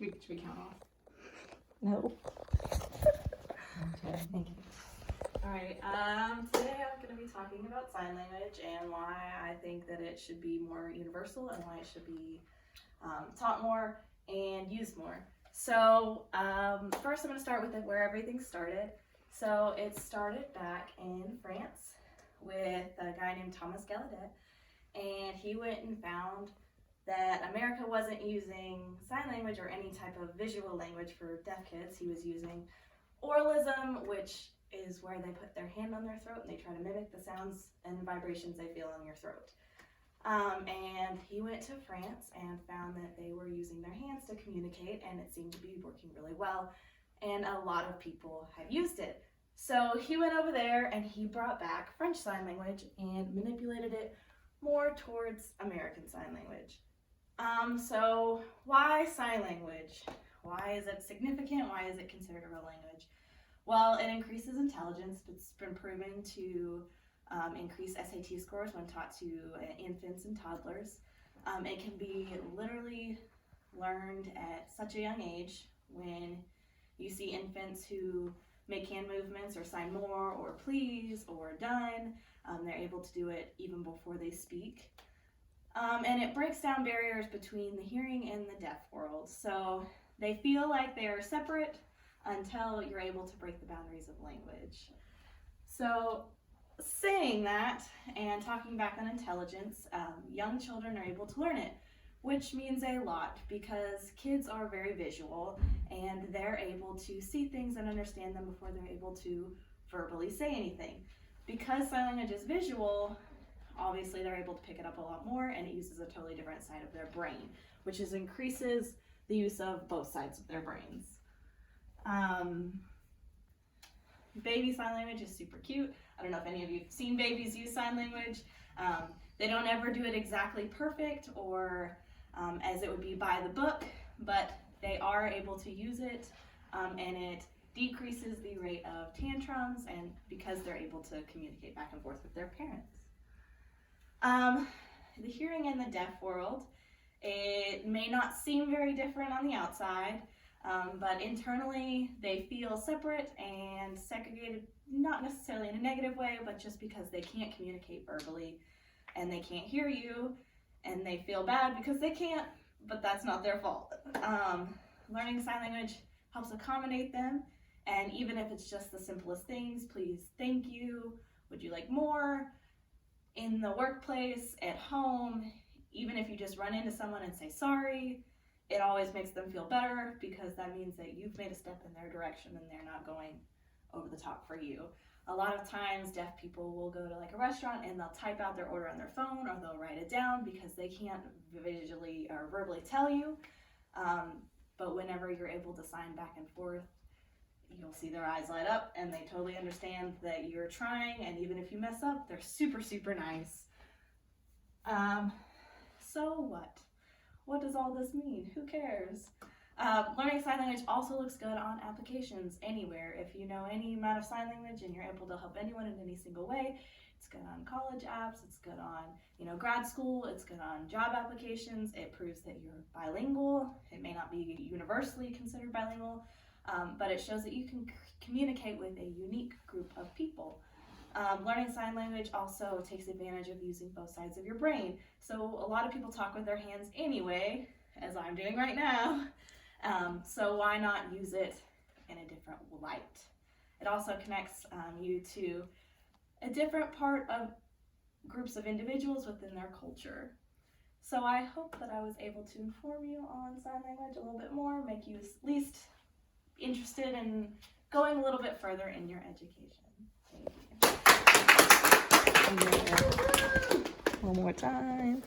Should we count off? No. Okay, thank you. Alright, today I'm going to be talking about sign language and why I think that it should be more universal and why it should be taught more and used more. So, first I'm going to start with where everything started. So, it started back in France with a guy named Thomas Gallaudet, and he went and found that America wasn't using sign language or any type of visual language for deaf kids. He was using oralism, which is where they put their hand on their throat and they try to mimic the sounds and vibrations they feel in your throat. And he went to France and found that they were using their hands to communicate, and it seemed to be working really well, and a lot of people have used it. So he went over there and he brought back French Sign Language and manipulated it more towards American Sign Language. So why sign language? Why is it significant? Why is it considered a real language? Well, it increases intelligence. It's been proven to increase SAT scores when taught to infants and toddlers. It can be literally learned at such a young age. When you see infants who make hand movements or sign more or please or done, they're able to do it even before they speak. And it breaks down barriers between the hearing and the deaf world. So they feel like they are separate until you're able to break the boundaries of language. So saying that and talking back on intelligence, young children are able to learn it, which means a lot because kids are very visual and they're able to see things and understand them before they're able to verbally say anything. Because sign language is visual, obviously they're able to pick it up a lot more, and it uses a totally different side of their brain, which increases the use of both sides of their brains. Baby sign language is super cute. I don't know if any of you have seen babies use sign language. They don't ever do it exactly perfect or as it would be by the book, but they are able to use it, and it decreases the rate of tantrums, and because they're able to communicate back and forth with their parents. The hearing and the deaf world, it may not seem very different on the outside, but internally they feel separate and segregated, not necessarily in a negative way, but just because they can't communicate verbally and they can't hear you, and they feel bad because they can't, but that's not their fault. Learning sign language helps accommodate them, and even if it's just the simplest things, please, thank you, would you like more, in the workplace, at home, even if you just run into someone and say sorry, it always makes them feel better because that means that you've made a step in their direction and they're not going over the top for you. A lot of times deaf people will go to like a restaurant and they'll type out their order on their phone or they'll write it down because they can't visually or verbally tell you. But whenever you're able to sign back and forth, you'll see their eyes light up and they totally understand that you're trying, and even if you mess up, they're super, super nice. So what? What does all this mean? Who cares? Learning sign language also looks good on applications anywhere. If you know any amount of sign language and you're able to help anyone in any single way, it's good on college apps, it's good on grad school, it's good on job applications. It proves that you're bilingual. It may not be universally considered bilingual, but it shows that you can communicate with a unique group of people. Learning sign language also takes advantage of using both sides of your brain. So a lot of people talk with their hands anyway, as I'm doing right now. So why not use it in a different light? It also connects you to a different part of groups of individuals within their culture. So I hope that I was able to inform you on sign language a little bit more, make you at least interested in going a little bit further in your education. Thank you. One more time.